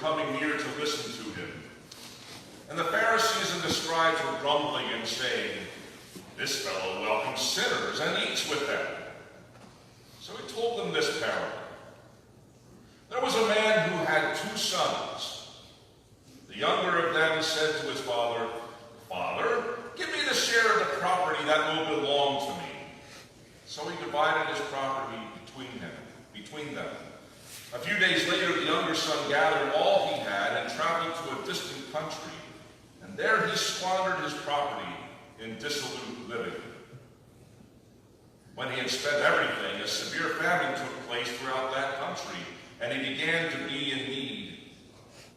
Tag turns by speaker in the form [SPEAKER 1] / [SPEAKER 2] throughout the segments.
[SPEAKER 1] coming near to listen to him. And the Pharisees and the scribes were grumbling and saying, "This fellow welcomes sinners and eats with them." So he told them this parable. There was a man who had 2 sons. The younger of them said to his father, "Father, give me the share of the property that will belong to me." So he divided his property between them. A few days later, the younger son gathered all he had and traveled to a distant country, and there he squandered his property in dissolute living. When he had spent everything, a severe famine took place throughout that country, and he began to be in need.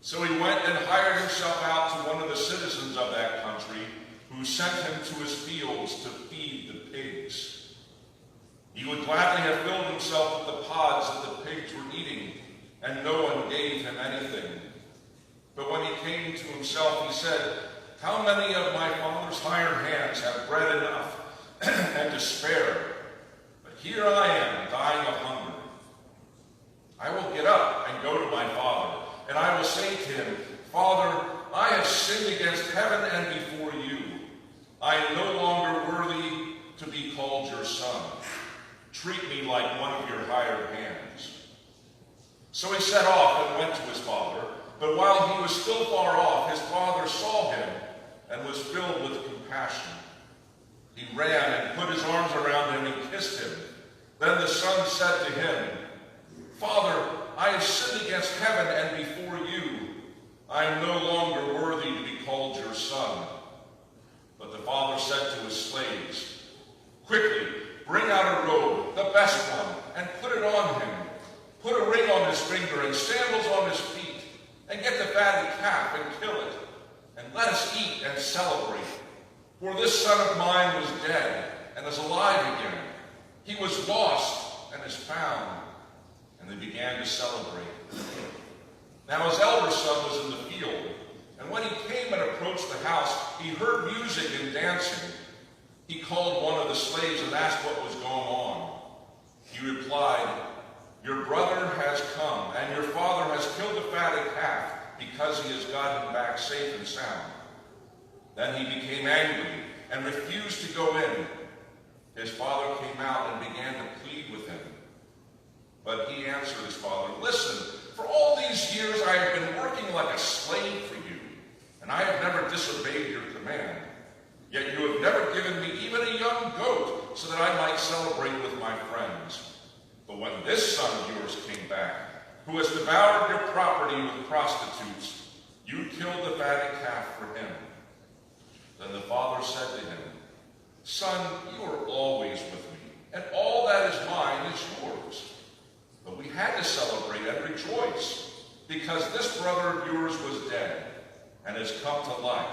[SPEAKER 1] So he went and hired himself out to one of the citizens of that country, who sent him to his fields to feed the pigs. He would gladly have filled himself with the pods that the pigs were eating, and no one gave him anything. But when he came to himself, he said, "How many of my father's hired hands have bread enough and to spare? But here I am, dying of hunger. I will get up and go to my father, and I will say to him, 'Father, I have sinned against heaven and before you. I am no longer worthy to be called your son. Treat me like one of your hired hands.' So he set off and went to his father. But while he was still far off, his father saw him and was filled with compassion. He ran and put his arms around him and kissed him. Then the son said to him, 'Father, I have sinned against heaven and before you. I am no longer worthy to be called your son.' But the father said to his slaves, 'Quickly, bring out a robe, the best one, and put it on him. Put a ring on his finger and sandals on his feet, and get the fatted calf and kill it. And let us eat and celebrate. For this son of mine was dead and is alive again. He was lost and is found.' And they began to celebrate. Now his elder son was in the field, and when he came and approached the house, he heard music and dancing. He called one of the slaves and asked what was going on. He replied, 'Your brother has come, and your father has killed the fatted calf, because he has got him back safe and sound.' Then he became angry and refused to go in. His father came out and began to plead with him. But he answered his father, 'Listen, for all these years I have been working like a slave for you, and I have never disobeyed your command. Yet you have never given me even a young goat so that I might celebrate with my friends. But when this son of yours came back, who has devoured your property with prostitutes, you killed the fatted calf for him.' Then the father said to him, 'Son, you are always with me, and all that is mine is yours. But we had to celebrate and rejoice, because this brother of yours was dead and has come to life.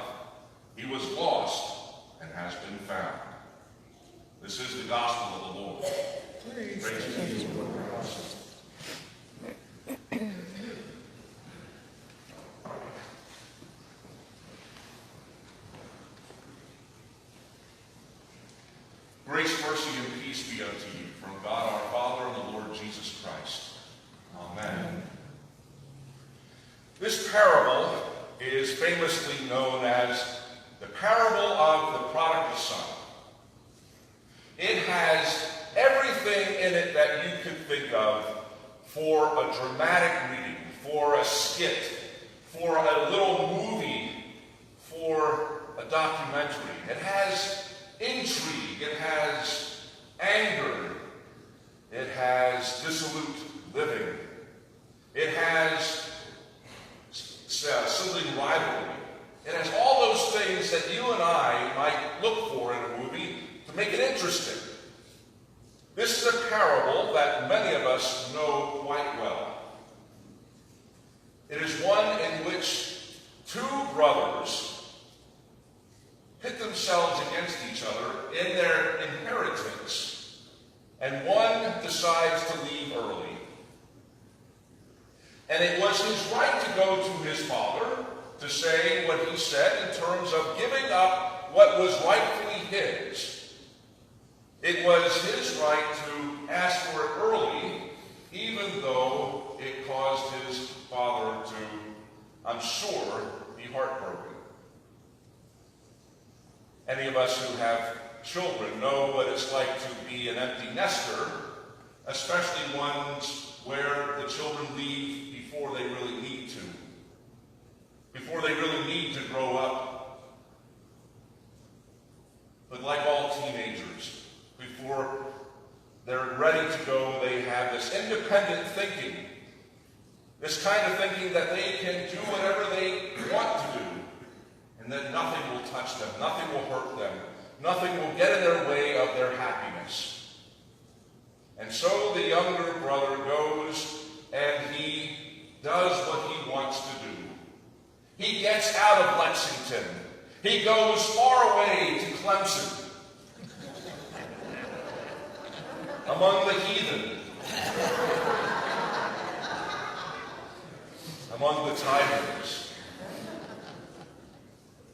[SPEAKER 1] He was lost and has been found.'" This is the gospel of the Lord. Praise to you, Lord Christ. Grace, mercy, and peace be unto you from God our Father and the Lord Jesus Christ. Amen. This parable is famously known as the parable of the prodigal son. It has everything in it that you could think of for a dramatic reading, for a skit, for a little movie, for a documentary. It has intrigue, it has anger, it has dissolute living, it has sibling rivalry. It has all those things that you and I might look for in a movie to make it interesting. This is a parable that many of us know quite well. It is one in which 2 brothers pit themselves against each other in their inheritance, and one decides to leave early. And it was his right to go to his father to say what he said in terms of giving up what was rightfully his. It was his right to ask for it early, even though it caused his father to I'm sure, be heartbroken. Any of us who have children know what it's like to be an empty nester, especially ones where the children leave before they really need to, before they really need to grow up. But like all teenagers, before they're ready to go, they have this independent thinking, this kind of thinking that they can do whatever they want to do, and that nothing will touch them, nothing will hurt them, nothing will get in their way of their happiness. And so the younger brother goes and he does what he wants to do. He gets out of Lexington. He goes far away to Clemson, among the heathen, among the Tigers.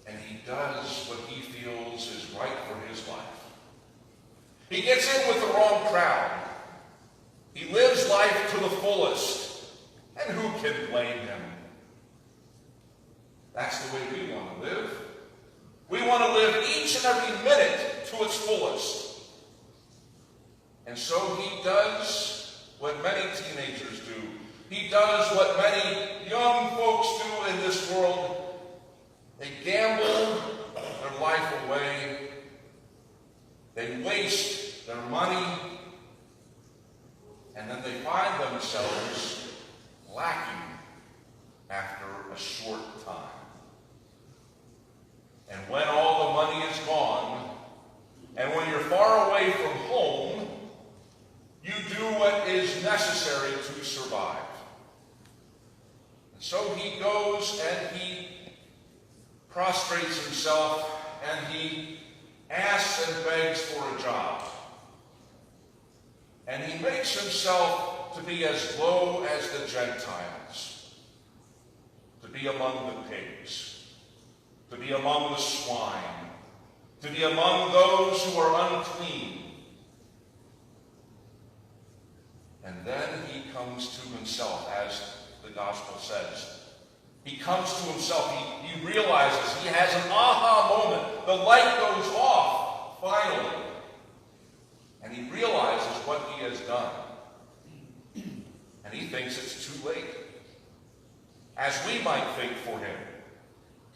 [SPEAKER 1] And he does what he feels is right for his life. He gets in with the wrong crowd. He lives life to the fullest. And who can blame him? That's the way we want to live. We want to live each and every minute to its fullest. And so he does what many teenagers do. He does what many young folks do in this world. They gamble their life away. They waste their money. And then they find themselves lacking after a short time. And when all the money is gone, and when you're far away from home, you do what is necessary to survive. And so he goes and he prostrates himself and he asks and begs for a job. And he makes himself to be as low as the Gentiles, to be among the pigs, to be among the swine, to be among those who are unclean. And then he comes to himself, as the gospel says. He comes to himself. He realizes, he has an aha moment. The light goes off, finally. And he realizes what he has done. And he thinks it's too late. As we might think for him.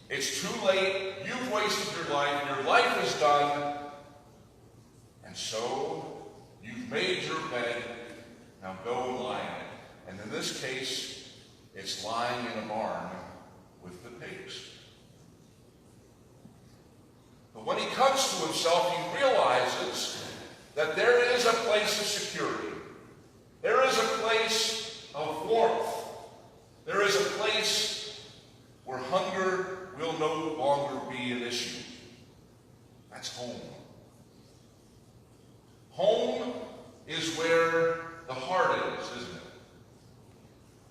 [SPEAKER 1] It's too late. You've wasted your life. Your life is done. And so, you've made your bed. Now go and lie in it. And in this case, it's lying in a barn with the pigs. But when he comes to himself, he realizes that there is a place of security. There is a place of warmth. There is a place where hunger will no longer be an issue. That's home. Home is where the heart is, isn't it?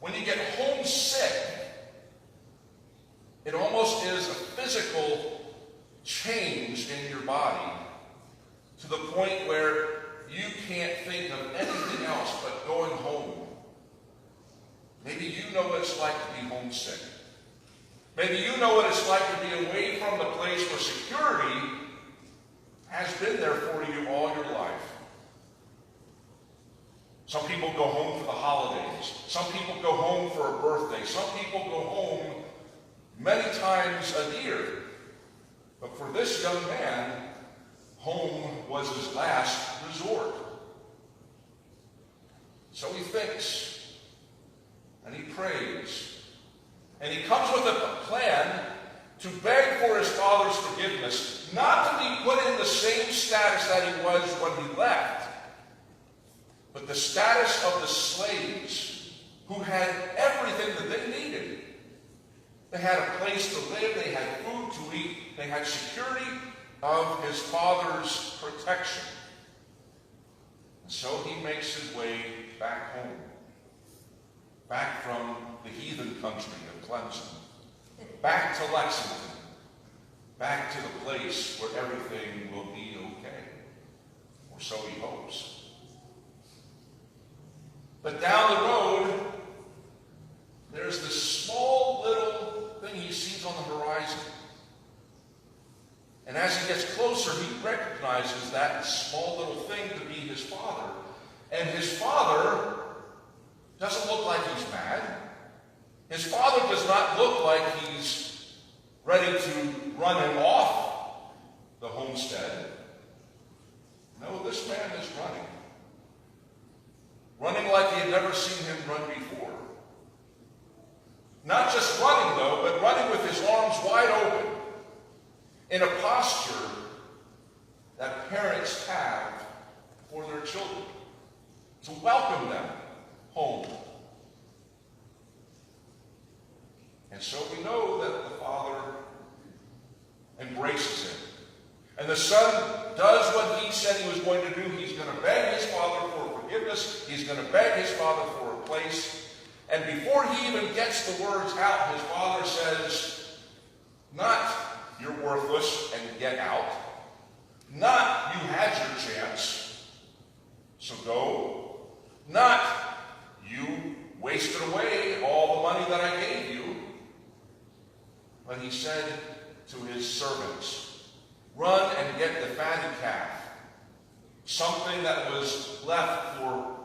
[SPEAKER 1] When you get homesick, it almost is a physical change in your body to the point where you can't think of anything else but going home. Maybe you know what it's like to be homesick. Maybe you know what it's like to be away from the place where security has been there for you all your life. Some people go home for the holidays. Some people go home for a birthday. Some people go home many times a year. But for this young man, home was his last resort. So he thinks, and he prays, and he comes with a plan to beg for his father's forgiveness, not to be put in the same status that he was when he left, but the status of the slaves who had everything that they needed. They had a place to live, they had food to eat, they had security of his father's protection. And so he makes his way back home, back from the heathen country of Clemson, back to Lexington, back to the place where everything will be okay, or so he hopes. But down the road, there's this small little recognizes that small little thing to be his father. And his father doesn't look like he's mad. His father does not look like he's ready to run him off the homestead. No, this man is running. Running like he had never seen him run before. Not just running, though, but running with his arms wide open in a posture that parents have for their children, to welcome them home. And so we know that the father embraces him. And the son does what he said he was going to do. He's going to beg his father for forgiveness. He's going to beg his father for a place. And before he even gets the words out, his father says, not, you're worthless and get out. Not, you had your chance, so go. Not, you wasted away all the money that I gave you. But he said to his servants, run and get the fatted calf, something that was left for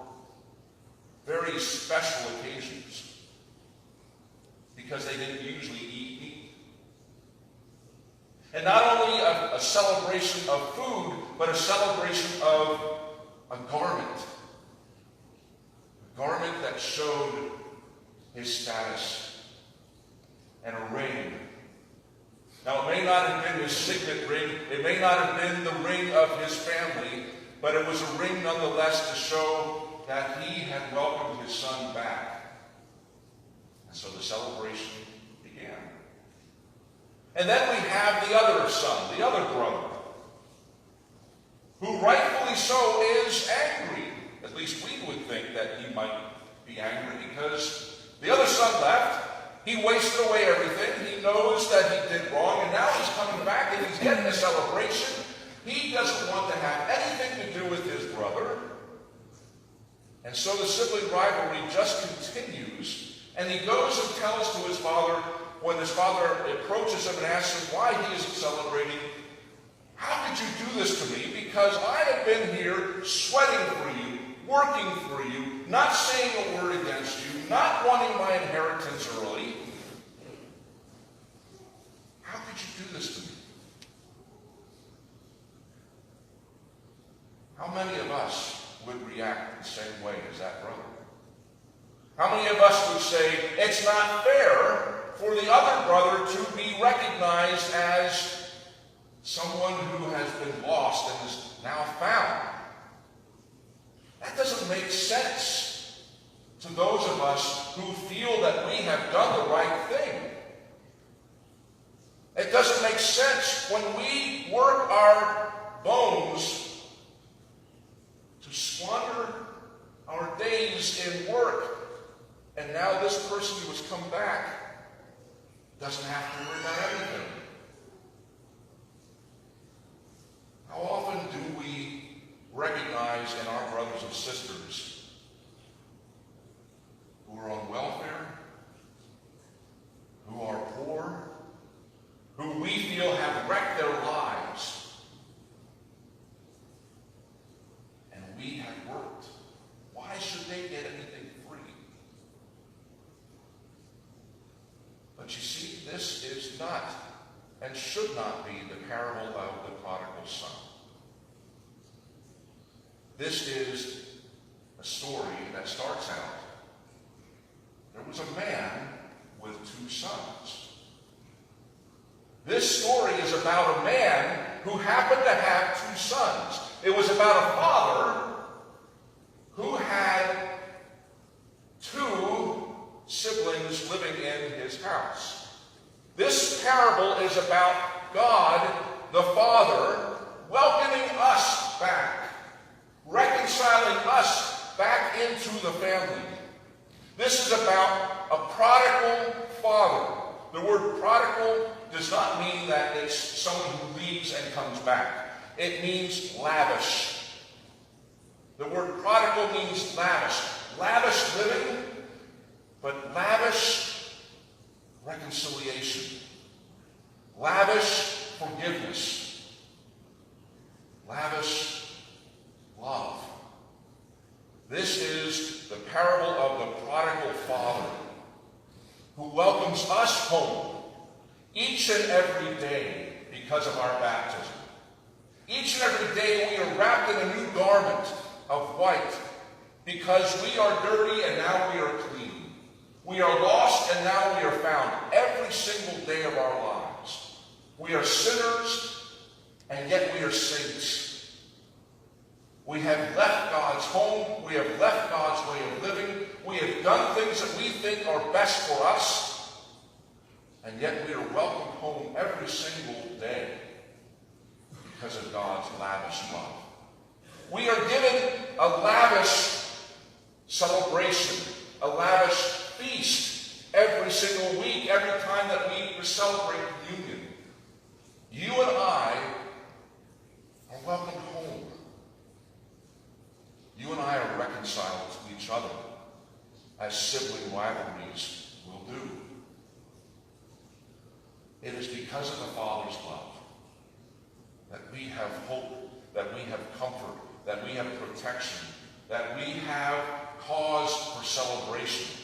[SPEAKER 1] very special occasions, because they didn't usually eat meat. And not only a celebration of food, but a celebration of a garment. A garment that showed his status, and a ring. Now, it may not have been his signet ring, it may not have been the ring of his family, but it was a ring nonetheless to show that he had welcomed his son back. And so the celebration began. And then we have the other son, the other brother, who rightfully so is angry. At least we would think that he might be angry, because the other son left. He wasted away everything. He knows that he did wrong, and now he's coming back and he's getting a celebration. He doesn't want to have anything to do with his brother. And so the sibling rivalry just continues, and he goes and tells to his father, when his father approaches him and asks him why he isn't celebrating, how could you do this to me? Because I have been here sweating for you, working for you, not saying a word against you, not wanting my inheritance early. How could you do this to me? How many of us would react the same way as that brother? How many of us would say, it's not fair for the other brother to be recognized as someone who has been lost and is now found? That doesn't make sense to those of us who feel that we have done the right thing. It doesn't make sense when we work our bones to squander our days in work, and now this person who has come back doesn't have to worry about anything. How often do we recognize in our brothers and sisters who are on welfare, who are poor, who we feel have wrecked their lives, and we have worked? Why should they get anything free? But you see, this is not and should not be the parable of the prodigal son. This is a story that starts out, there was a man with two sons. This story is about a man who happened to have two sons. It was about a father who had two siblings living in his house. This parable is about God the Father welcoming us back, reconciling us back into the family. This is about a prodigal father. The word prodigal does not mean that it's someone who leaves and comes back. It means lavish. The word prodigal means lavish. Lavish living, but lavish reconciliation. Lavish forgiveness. lavish love. This is the parable of the prodigal father who welcomes us home each and every day because of our baptism. Each and every day we are wrapped in a new garment of white because we are dirty and now we are clean. We are lost and now we are found every single day of our lives. We are sinners and yet we are saints. We have left God's home. We have left God's way of living. We have done things that we think are best for us. And yet we are welcomed home every single day because of God's lavish love. We are given a lavish celebration, a lavish feast every single week, every time that we celebrate communion. You and I are welcomed home. You and I are reconciled to each other, as sibling rivalries will do. It is because of the Father's love that we have hope, that we have comfort, that we have protection, that we have cause for celebration.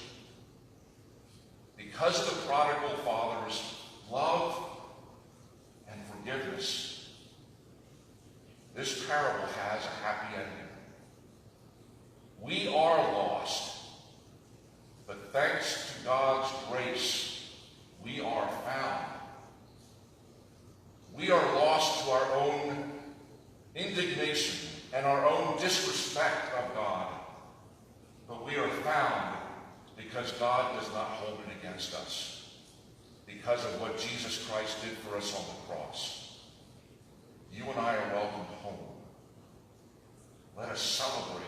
[SPEAKER 1] Because of the prodigal father's love and forgiveness, this parable has a happy ending. We are lost, but thanks to God's grace, we are found. We are lost to our own indignation and our own disrespect of God, but we are found because God does not hold it against us, because of what Jesus Christ did for us on the cross. You and I are welcomed home. Let us celebrate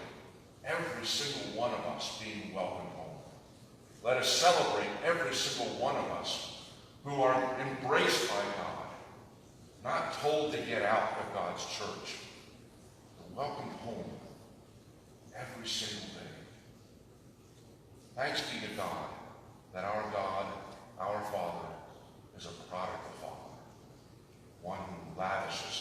[SPEAKER 1] every single one of us being welcomed home. Let us celebrate every single one of us who are embraced by God, not told to get out of God's church, but welcomed home every single day. Thanks be to God that our Father, is a prodigal Father, one who lavishes